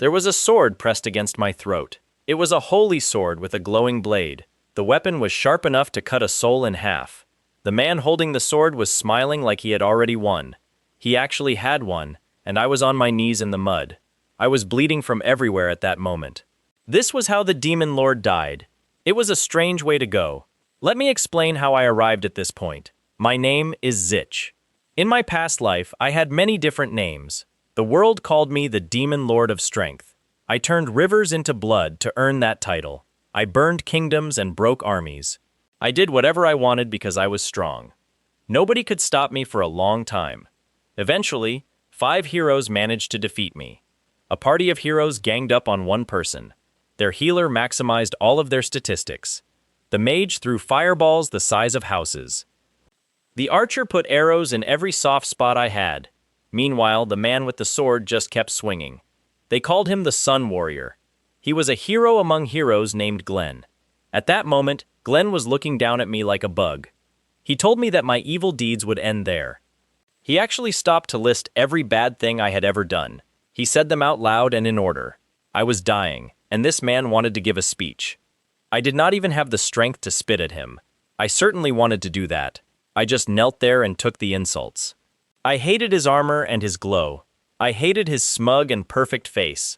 There was a sword pressed against my throat. It was a holy sword with a glowing blade. The weapon was sharp enough to cut a soul in half. The man holding the sword was smiling like he had already won. He actually had won, and I was on my knees in the mud. I was bleeding from everywhere at that moment. This was how the demon lord died. It was a strange way to go. Let me explain how I arrived at this point. My name is Zich. In my past life, I had many different names. The world called me the Demon Lord of Strength. I turned rivers into blood to earn that title. I burned kingdoms and broke armies. I did whatever I wanted because I was strong. Nobody could stop me for a long time. Eventually, 5 heroes managed to defeat me. A party of heroes ganged up on one person. Their healer maximized all of their statistics. The mage threw fireballs the size of houses. The archer put arrows in every soft spot I had. Meanwhile, the man with the sword just kept swinging. They called him the Sun Warrior. He was a hero among heroes named Glenn. At that moment, Glenn was looking down at me like a bug. He told me that my evil deeds would end there. He actually stopped to list every bad thing I had ever done. He said them out loud and in order. I was dying, and this man wanted to give a speech. I did not even have the strength to spit at him. I certainly wanted to do that. I just knelt there and took the insults. I hated his armor and his glow. I hated his smug and perfect face.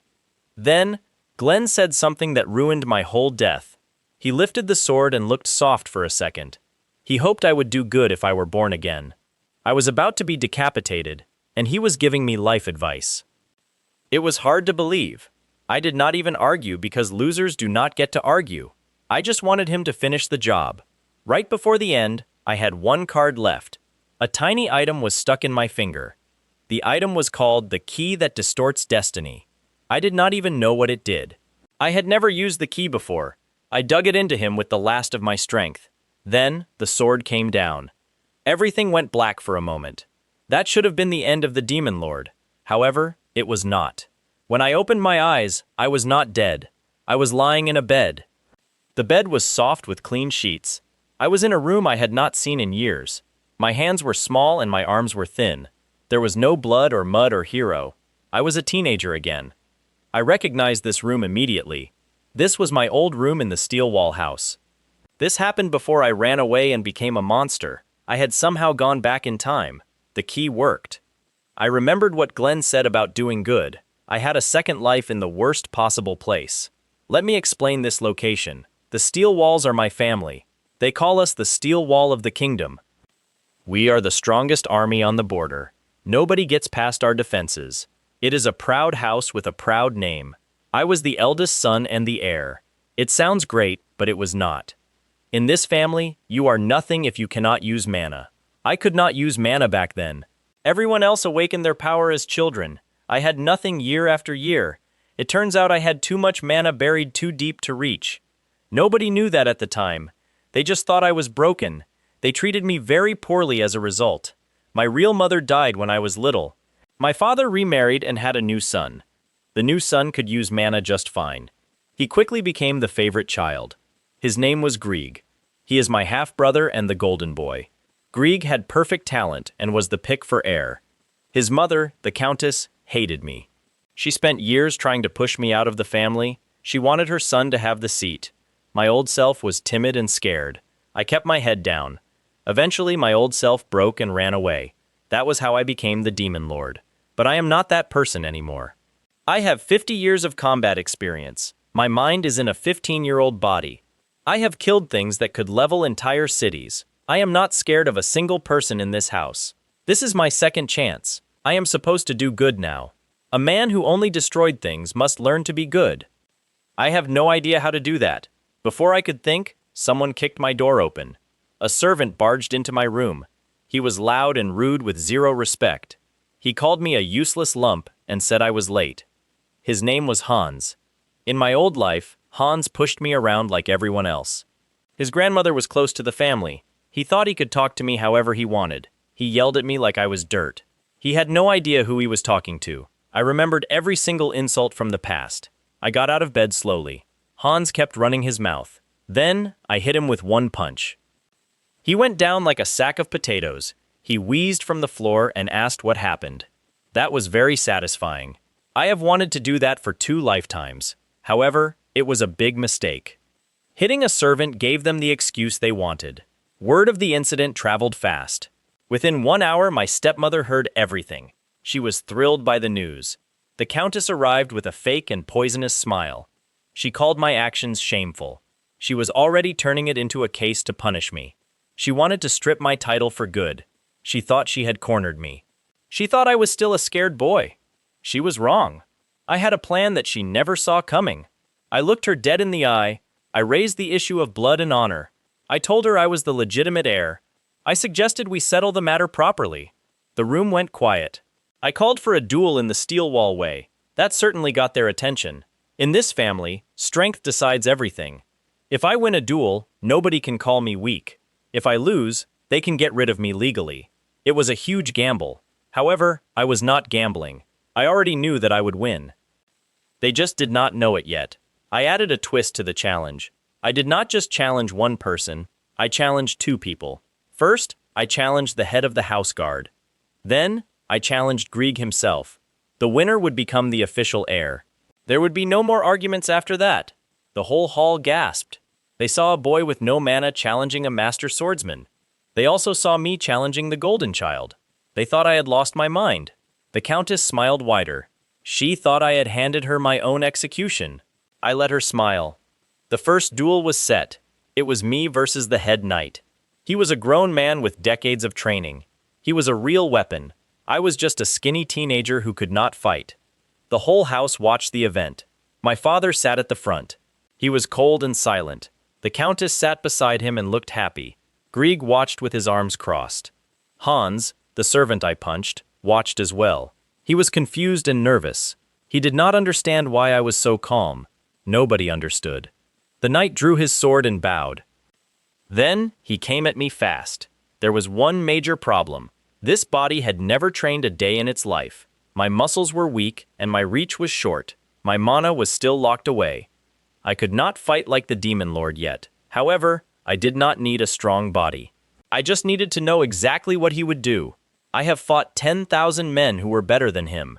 Then, Glenn said something that ruined my whole death. He lifted the sword and looked soft for a second. He hoped I would do good if I were born again. I was about to be decapitated, and he was giving me life advice. It was hard to believe. I did not even argue because losers do not get to argue. I just wanted him to finish the job. Right before the end, I had one card left. A tiny item was stuck in my finger. The item was called the Key That Distorts Destiny. I did not even know what it did. I had never used the key before. I dug it into him with the last of my strength. Then, the sword came down. Everything went black for a moment. That should have been the end of the Demon Lord. However, it was not. When I opened my eyes, I was not dead. I was lying in a bed. The bed was soft with clean sheets. I was in a room I had not seen in years. My hands were small and my arms were thin. There was no blood or mud or hero. I was a teenager again. I recognized this room immediately. This was my old room in the steel wall house. This happened before I ran away and became a monster. I had somehow gone back in time. The key worked. I remembered what Glenn said about doing good. I had a second life in the worst possible place. Let me explain this location. The steel walls are my family. They call us the steel wall of the kingdom. We are the strongest army on the border. Nobody gets past our defenses. It is a proud house with a proud name. I was the eldest son and the heir. It sounds great, but it was not. In this family, you are nothing if you cannot use mana. I could not use mana back then. Everyone else awakened their power as children. I had nothing year after year. It turns out I had too much mana buried too deep to reach. Nobody knew that at the time. They just thought I was broken. They treated me very poorly as a result. My real mother died when I was little. My father remarried and had a new son. The new son could use mana just fine. He quickly became the favorite child. His name was Grieg. He is my half-brother and the golden boy. Grieg had perfect talent and was the pick for heir. His mother, the countess, hated me. She spent years trying to push me out of the family. She wanted her son to have the seat. My old self was timid and scared. I kept my head down. Eventually, my old self broke and ran away. That was how I became the Demon Lord. But I am not that person anymore. I have 50 years of combat experience. My mind is in a 15-year-old body. I have killed things that could level entire cities. I am not scared of a single person in this house. This is my second chance. I am supposed to do good now. A man who only destroyed things must learn to be good. I have no idea how to do that. Before I could think, someone kicked my door open. A servant barged into my room. He was loud and rude with zero respect. He called me a useless lump and said I was late. His name was Hans. In my old life, Hans pushed me around like everyone else. His grandmother was close to the family. He thought he could talk to me however he wanted. He yelled at me like I was dirt. He had no idea who he was talking to. I remembered every single insult from the past. I got out of bed slowly. Hans kept running his mouth. Then, I hit him with one punch. He went down like a sack of potatoes. He wheezed from the floor and asked what happened. That was very satisfying. I have wanted to do that for 2 lifetimes. However, it was a big mistake. Hitting a servant gave them the excuse they wanted. Word of the incident traveled fast. Within 1 hour, my stepmother heard everything. She was thrilled by the news. The Countess arrived with a fake and poisonous smile. She called my actions shameful. She was already turning it into a case to punish me. She wanted to strip my title for good. She thought she had cornered me. She thought I was still a scared boy. She was wrong. I had a plan that she never saw coming. I looked her dead in the eye. I raised the issue of blood and honor. I told her I was the legitimate heir. I suggested we settle the matter properly. The room went quiet. I called for a duel in the steel wall way. That certainly got their attention. In this family, strength decides everything. If I win a duel, nobody can call me weak. If I lose, they can get rid of me legally. It was a huge gamble. However, I was not gambling. I already knew that I would win. They just did not know it yet. I added a twist to the challenge. I did not just challenge one person, I challenged 2 people. First, I challenged the head of the house guard. Then, I challenged Grieg himself. The winner would become the official heir. There would be no more arguments after that. The whole hall gasped. They saw a boy with no mana challenging a master swordsman. They also saw me challenging the golden child. They thought I had lost my mind. The Countess smiled wider. She thought I had handed her my own execution. I let her smile. The first duel was set. It was me versus the head knight. He was a grown man with decades of training. He was a real weapon. I was just a skinny teenager who could not fight. The whole house watched the event. My father sat at the front. He was cold and silent. The Countess sat beside him and looked happy. Grieg watched with his arms crossed. Hans, the servant I punched, watched as well. He was confused and nervous. He did not understand why I was so calm. Nobody understood. The knight drew his sword and bowed. Then, he came at me fast. There was one major problem. This body had never trained a day in its life. My muscles were weak, and my reach was short. My mana was still locked away. I could not fight like the Demon Lord yet. However, I did not need a strong body. I just needed to know exactly what he would do. I have fought 10,000 men who were better than him.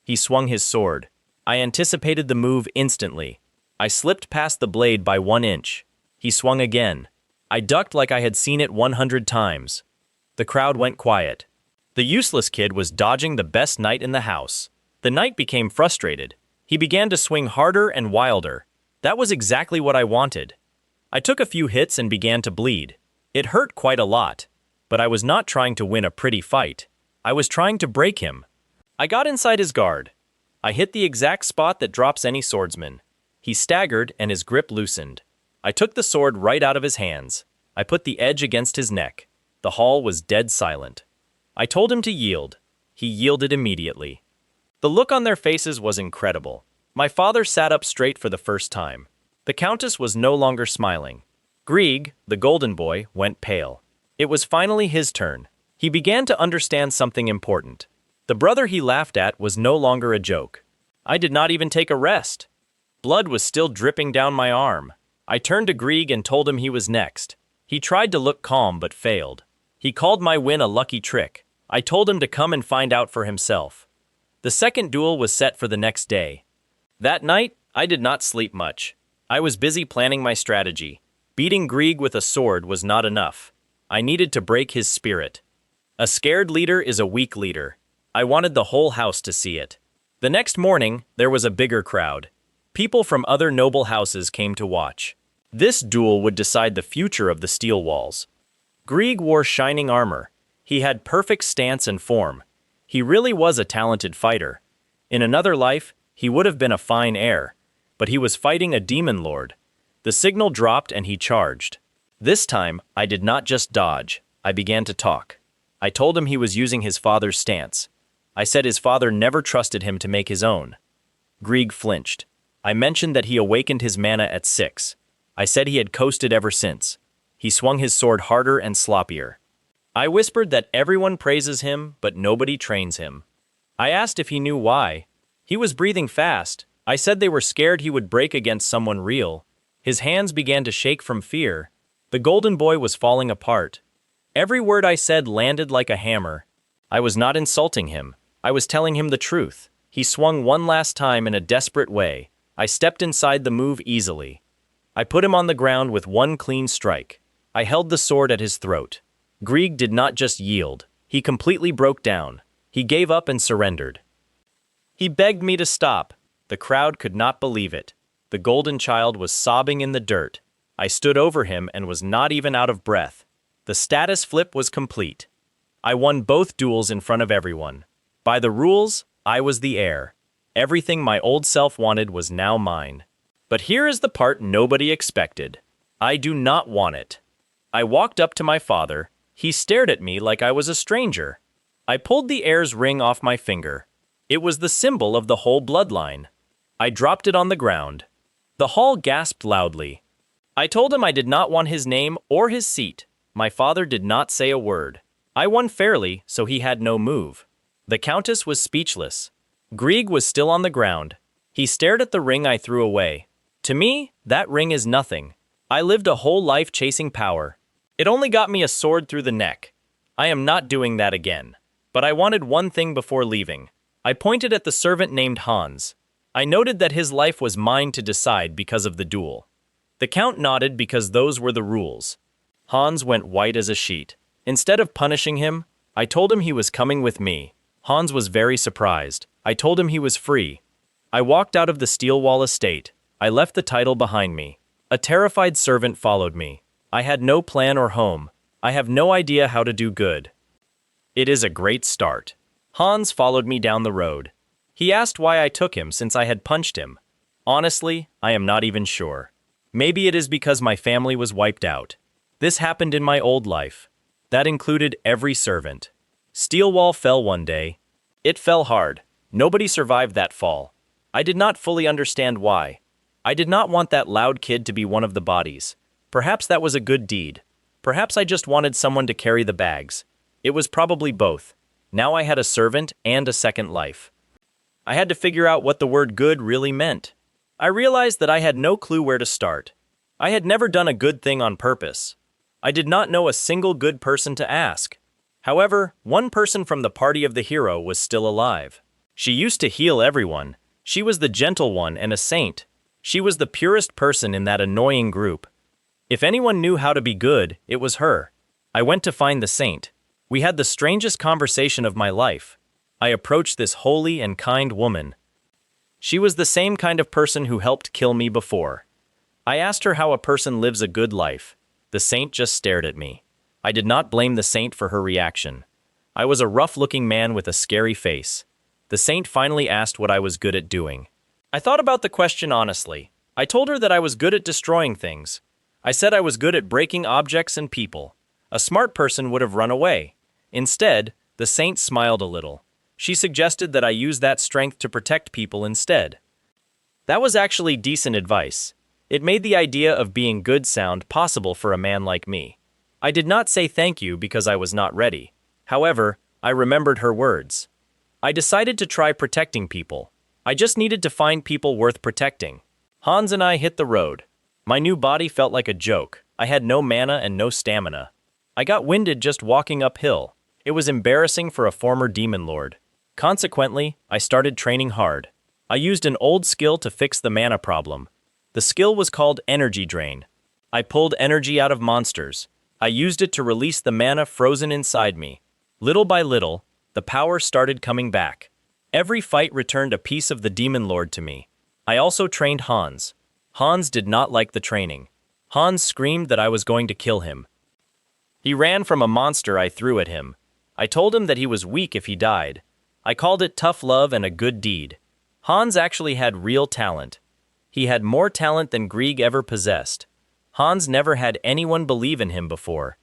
He swung his sword. I anticipated the move instantly. I slipped past the blade by 1 inch. He swung again. I ducked like I had seen it 100 times. The crowd went quiet. The useless kid was dodging the best knight in the house. The knight became frustrated. He began to swing harder and wilder. That was exactly what I wanted. I took a few hits and began to bleed. It hurt quite a lot. But I was not trying to win a pretty fight. I was trying to break him. I got inside his guard. I hit the exact spot that drops any swordsman. He staggered and his grip loosened. I took the sword right out of his hands. I put the edge against his neck. The hall was dead silent. I told him to yield. He yielded immediately. The look on their faces was incredible. My father sat up straight for the first time. The Countess was no longer smiling. Grieg, the golden boy, went pale. It was finally his turn. He began to understand something important. The brother he laughed at was no longer a joke. I did not even take a rest. Blood was still dripping down my arm. I turned to Grieg and told him he was next. He tried to look calm but failed. He called my win a lucky trick. I told him to come and find out for himself. The second duel was set for the next day. That night, I did not sleep much. I was busy planning my strategy. Beating Grieg with a sword was not enough. I needed to break his spirit. A scared leader is a weak leader. I wanted the whole house to see it. The next morning, there was a bigger crowd. People from other noble houses came to watch. This duel would decide the future of the steel walls. Grieg wore shining armor. He had perfect stance and form. He really was a talented fighter. In another life, he would have been a fine heir. But he was fighting a demon lord. The signal dropped and he charged. This time, I did not just dodge. I began to talk. I told him he was using his father's stance. I said his father never trusted him to make his own. Grieg flinched. I mentioned that he awakened his mana at 6. I said he had coasted ever since. He swung his sword harder and sloppier. I whispered that everyone praises him, but nobody trains him. I asked if he knew why. He was breathing fast. I said they were scared he would break against someone real. His hands began to shake from fear. The golden boy was falling apart. Every word I said landed like a hammer. I was not insulting him. I was telling him the truth. He swung one last time in a desperate way. I stepped inside the move easily. I put him on the ground with one clean strike. I held the sword at his throat. Grieg did not just yield. He completely broke down. He gave up and surrendered. He begged me to stop. The crowd could not believe it. The golden child was sobbing in the dirt. I stood over him and was not even out of breath. The status flip was complete. I won both duels in front of everyone. By the rules, I was the heir. Everything my old self wanted was now mine. But here is the part nobody expected. I do not want it. I walked up to my father. He stared at me like I was a stranger. I pulled the heir's ring off my finger. It was the symbol of the whole bloodline. I dropped it on the ground. The hall gasped loudly. I told him I did not want his name or his seat. My father did not say a word. I won fairly, so he had no move. The countess was speechless. Grieg was still on the ground. He stared at the ring I threw away. To me, that ring is nothing. I lived a whole life chasing power. It only got me a sword through the neck. I am not doing that again. But I wanted one thing before leaving. I pointed at the servant named Hans. I noted that his life was mine to decide because of the duel. The count nodded because those were the rules. Hans went white as a sheet. Instead of punishing him, I told him he was coming with me. Hans was very surprised. I told him he was free. I walked out of the steel wall estate. I left the title behind me. A terrified servant followed me. I had no plan or home. I have no idea how to do good. It is a great start. Hans followed me down the road. He asked why I took him since I had punched him. Honestly, I am not even sure. Maybe it is because my family was wiped out. This happened in my old life. That included every servant. Steel wall fell one day. It fell hard. Nobody survived that fall. I did not fully understand why. I did not want that loud kid to be one of the bodies. Perhaps that was a good deed. Perhaps I just wanted someone to carry the bags. It was probably both. Now I had a servant and a second life. I had to figure out what the word good really meant. I realized that I had no clue where to start. I had never done a good thing on purpose. I did not know a single good person to ask. However, one person from the party of the hero was still alive. She used to heal everyone. She was the gentle one and a saint. She was the purest person in that annoying group. If anyone knew how to be good, it was her. I went to find the saint. We had the strangest conversation of my life. I approached this holy and kind woman. She was the same kind of person who helped kill me before. I asked her how a person lives a good life. The saint just stared at me. I did not blame the saint for her reaction. I was a rough-looking man with a scary face. The saint finally asked what I was good at doing. I thought about the question honestly. I told her that I was good at destroying things. I said I was good at breaking objects and people. A smart person would have run away. Instead, the saint smiled a little. She suggested that I use that strength to protect people instead. That was actually decent advice. It made the idea of being good sound possible for a man like me. I did not say thank you because I was not ready. However, I remembered her words. I decided to try protecting people. I just needed to find people worth protecting. Hans and I hit the road. My new body felt like a joke. I had no mana and no stamina. I got winded just walking uphill. It was embarrassing for a former demon lord. Consequently, I started training hard. I used an old skill to fix the mana problem. The skill was called energy drain. I pulled energy out of monsters. I used it to release the mana frozen inside me. Little by little, the power started coming back. Every fight returned a piece of the demon lord to me. I also trained Hans. Hans did not like the training. Hans screamed that I was going to kill him. He ran from a monster I threw at him. I told him that he was weak if he died. I called it tough love and a good deed. Hans actually had real talent. He had more talent than Grieg ever possessed. Hans never had anyone believe in him before.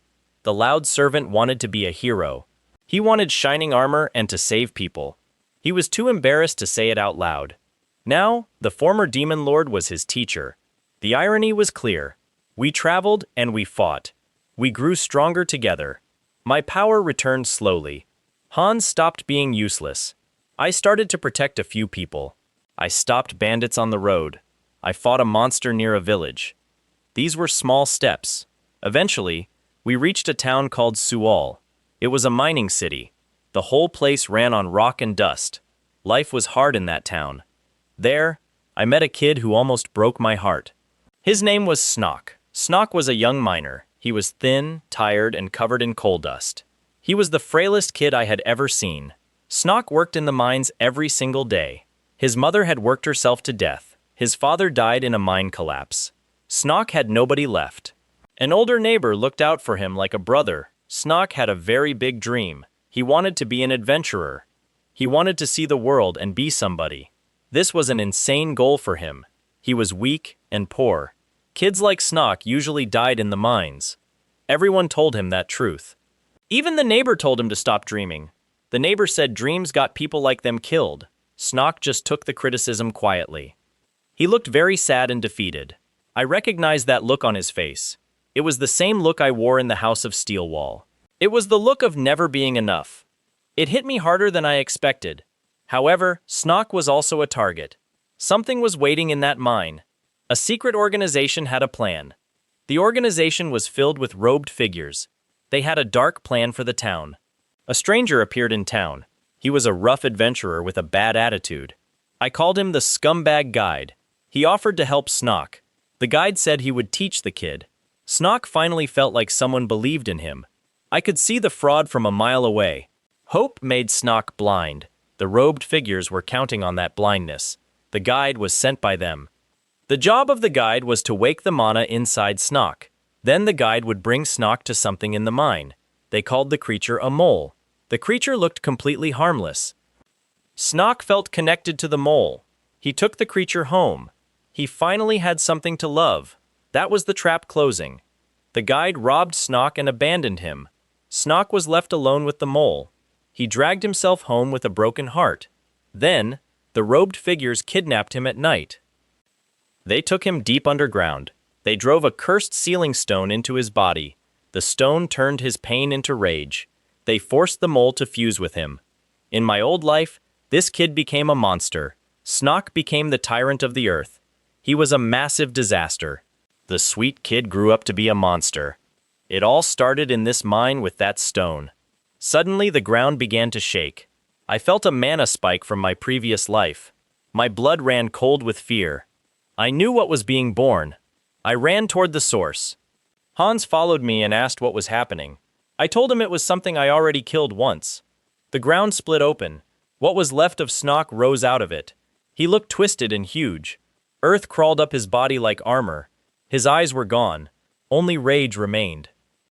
The loud servant wanted to be a hero. He wanted shining armor and to save people. He was too embarrassed to say it out loud. Now, the former demon lord was his teacher. The irony was clear. We traveled and we fought. We grew stronger together. My power returned slowly. Hans stopped being useless. I started to protect a few people. I stopped bandits on the road. I fought a monster near a village. These were small steps. Eventually, we reached a town called Sual. It was a mining city. The whole place ran on rock and dust. Life was hard in that town. There, I met a kid who almost broke my heart. His name was Snock. Snock was a young miner. He was thin, tired, and covered in coal dust. He was the frailest kid I had ever seen. Snock worked in the mines every single day. His mother had worked herself to death. His father died in a mine collapse. Snock had nobody left. An older neighbor looked out for him like a brother. Snock had a very big dream. He wanted to be an adventurer. He wanted to see the world and be somebody. This was an insane goal for him. He was weak and poor. Kids like Snock usually died in the mines. Everyone told him that truth. Even the neighbor told him to stop dreaming. The neighbor said dreams got people like them killed. Snock just took the criticism quietly. He looked very sad and defeated. I recognized that look on his face. It was the same look I wore in the House of Steel Wall. It was the look of never being enough. It hit me harder than I expected. However, Snock was also a target. Something was waiting in that mine. A secret organization had a plan. The organization was filled with robed figures. They had a dark plan for the town. A stranger appeared in town. He was a rough adventurer with a bad attitude. I called him the scumbag guide. He offered to help Snock. The guide said he would teach the kid. Snock finally felt like someone believed in him. I could see the fraud from a mile away. Hope made Snock blind. The robed figures were counting on that blindness. The guide was sent by them. The job of the guide was to wake the mana inside Snock. Then the guide would bring Snock to something in the mine. They called the creature a mole. The creature looked completely harmless. Snock felt connected to the mole. He took the creature home. He finally had something to love. That was the trap closing. The guide robbed Snock and abandoned him. Snock was left alone with the mole. He dragged himself home with a broken heart. Then, the robed figures kidnapped him at night. They took him deep underground. They drove a cursed sealing stone into his body. The stone turned his pain into rage. They forced the mole to fuse with him. In my old life, this kid became a monster. Snock became the tyrant of the earth. He was a massive disaster. The sweet kid grew up to be a monster. It all started in this mine with that stone. Suddenly, the ground began to shake. I felt a mana spike from my previous life. My blood ran cold with fear. I knew what was being born. I ran toward the source. Hans followed me and asked what was happening. I told him it was something I already killed once. The ground split open. What was left of Snock rose out of it. He looked twisted and huge. Earth crawled up his body like armor. His eyes were gone. Only rage remained.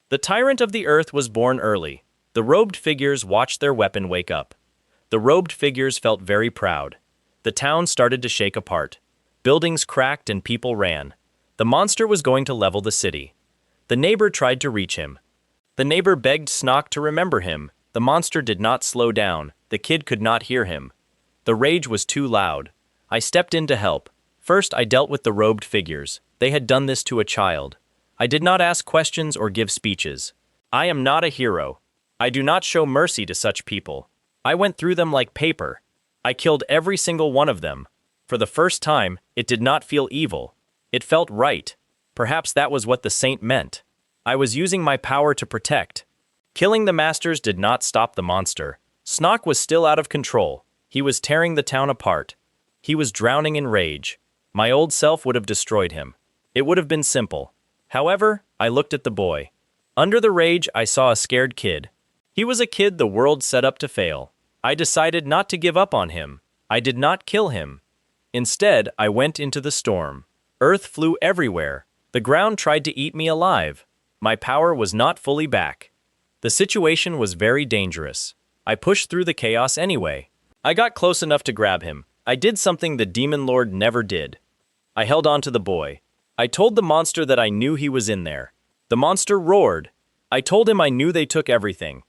The tyrant of the earth was born early. The robed figures watched their weapon wake up. The robed figures felt very proud. The town started to shake apart. Buildings cracked and people ran. The monster was going to level the city. The neighbor tried to reach him. The neighbor begged Snock to remember him. The monster did not slow down. The kid could not hear him. The rage was too loud. I stepped in to help. First, I dealt with the robed figures. They had done this to a child. I did not ask questions or give speeches. I am not a hero. I do not show mercy to such people. I went through them like paper. I killed every single one of them. For the first time, it did not feel evil. It felt right. Perhaps that was what the saint meant. I was using my power to protect. Killing the masters did not stop the monster. Snock was still out of control. He was tearing the town apart. He was drowning in rage. My old self would have destroyed him. It would have been simple. However, I looked at the boy. Under the rage, I saw a scared kid. He was a kid the world set up to fail. I decided not to give up on him. I did not kill him. Instead, I went into the storm. Earth flew everywhere. The ground tried to eat me alive. My power was not fully back. The situation was very dangerous. I pushed through the chaos anyway. I got close enough to grab him. I did something the demon lord never did. I held on to the boy. I told the monster that I knew he was in there. The monster roared. I told him I knew they took everything.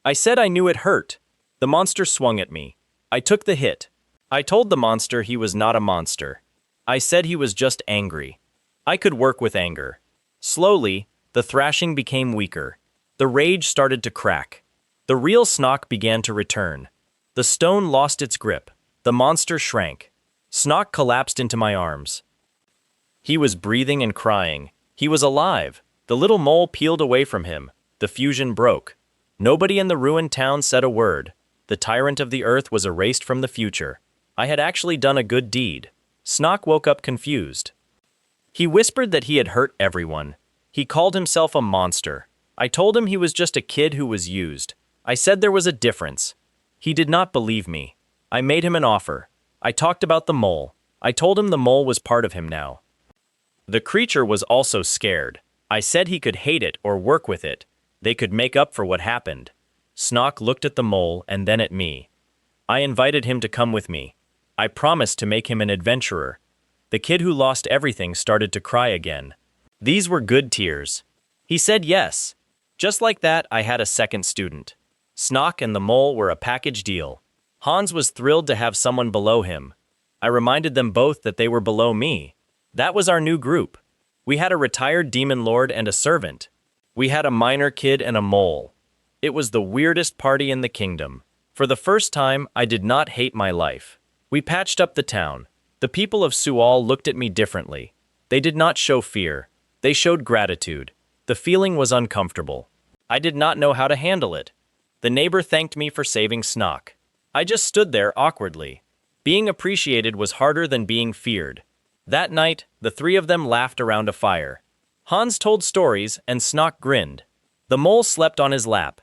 I said I knew it hurt. The monster swung at me. I took the hit. I told the monster he was not a monster. I said he was just angry. I could work with anger. Slowly, the thrashing became weaker. The rage started to crack. The real Snock began to return. The stone lost its grip. The monster shrank. Snock collapsed into my arms. He was breathing and crying. He was alive. The little mole peeled away from him. The fusion broke. Nobody in the ruined town said a word. The tyrant of the earth was erased from the future. I had actually done a good deed. Snock woke up confused. He whispered that he had hurt everyone. He called himself a monster. I told him he was just a kid who was used. I said there was a difference. He did not believe me. I made him an offer. I talked about the mole. I told him the mole was part of him now. The creature was also scared. I said he could hate it or work with it. They could make up for what happened. Snock looked at the mole and then at me. I invited him to come with me. I promised to make him an adventurer. The kid who lost everything started to cry again. These were good tears. He said yes. Just like that, I had a second student. Snock and the mole were a package deal. Hans was thrilled to have someone below him. I reminded them both that they were below me. That was our new group. We had a retired demon lord and a servant. We had a minor kid and a mole. It was the weirdest party in the kingdom. For the first time, I did not hate my life. We patched up the town. The people of Sual looked at me differently. They did not show fear. They showed gratitude. The feeling was uncomfortable. I did not know how to handle it. The neighbor thanked me for saving Snock. I just stood there awkwardly. Being appreciated was harder than being feared. That night, the three of them laughed around a fire. Hans told stories and Snock grinned. The mole slept on his lap.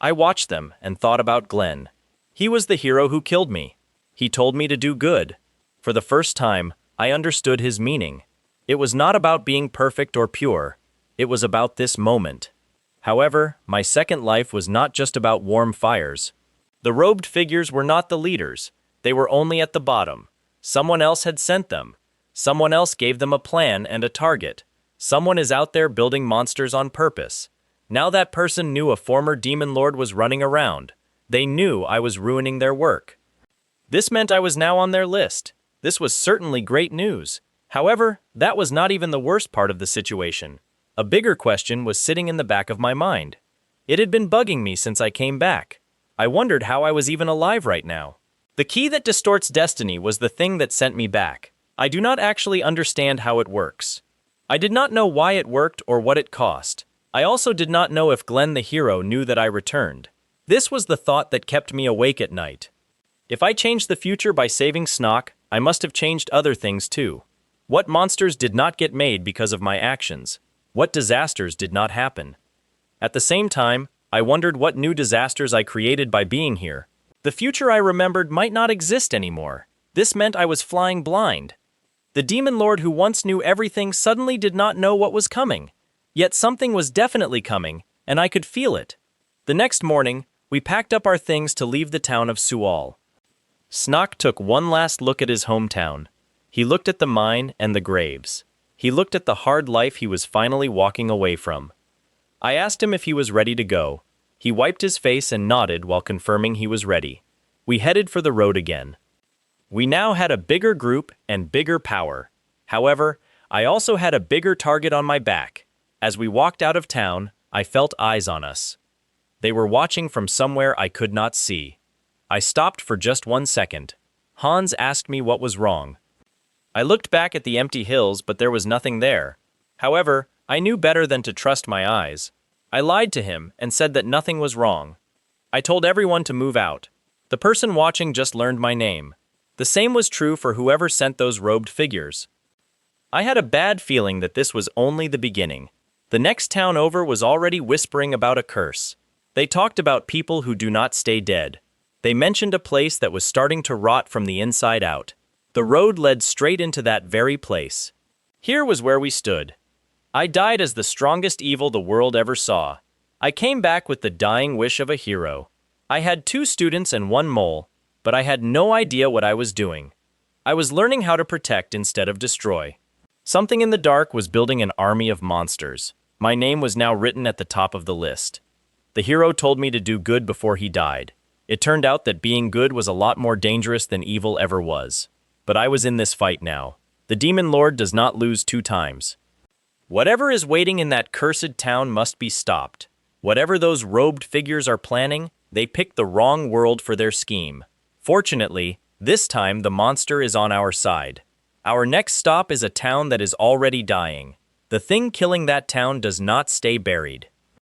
I watched them and thought about Glenn. He was the hero who killed me. He told me to do good. For the first time, I understood his meaning. It was not about being perfect or pure. It was about this moment. However, my second life was not just about warm fires. The robed figures were not the leaders. They were only at the bottom. Someone else had sent them. Someone else gave them a plan and a target. Someone is out there building monsters on purpose. Now that person knew a former demon lord was running around. They knew I was ruining their work. This meant I was now on their list. This was certainly great news. However, that was not even the worst part of the situation. A bigger question was sitting in the back of my mind. It had been bugging me since I came back. I wondered how I was even alive right now. The key that distorts destiny was the thing that sent me back. I do not actually understand how it works. I did not know why it worked or what it cost. I also did not know if Glenn the hero knew that I returned. This was the thought that kept me awake at night. If I changed the future by saving Snock, I must have changed other things too. What monsters did not get made because of my actions? What disasters did not happen? At the same time, I wondered what new disasters I created by being here. The future I remembered might not exist anymore. This meant I was flying blind. The demon lord who once knew everything suddenly did not know what was coming. Yet something was definitely coming, and I could feel it. The next morning, we packed up our things to leave the town of Sual. Snock took one last look at his hometown. He looked at the mine and the graves. He looked at the hard life he was finally walking away from. I asked him if he was ready to go. He wiped his face and nodded while confirming he was ready. We headed for the road again. We now had a bigger group and bigger power. However, I also had a bigger target on my back. As we walked out of town, I felt eyes on us. They were watching from somewhere I could not see. I stopped for just 1 second. Hans asked me what was wrong. I looked back at the empty hills, but there was nothing there. However, I knew better than to trust my eyes. I lied to him and said that nothing was wrong. I told everyone to move out. The person watching just learned my name. The same was true for whoever sent those robed figures. I had a bad feeling that this was only the beginning. The next town over was already whispering about a curse. They talked about people who do not stay dead. They mentioned a place that was starting to rot from the inside out. The road led straight into that very place. Here was where we stood. I died as the strongest evil the world ever saw. I came back with the dying wish of a hero. I had 2 students and 1 mole, but I had no idea what I was doing. I was learning how to protect instead of destroy. Something in the dark was building an army of monsters. My name was now written at the top of the list. The hero told me to do good before he died. It turned out that being good was a lot more dangerous than evil ever was. But I was in this fight now. The demon lord does not lose 2 times. Whatever is waiting in that cursed town must be stopped. Whatever those robed figures are planning, they picked the wrong world for their scheme. Fortunately, this time the monster is on our side. Our next stop is a town that is already dying. The thing killing that town does not stay buried.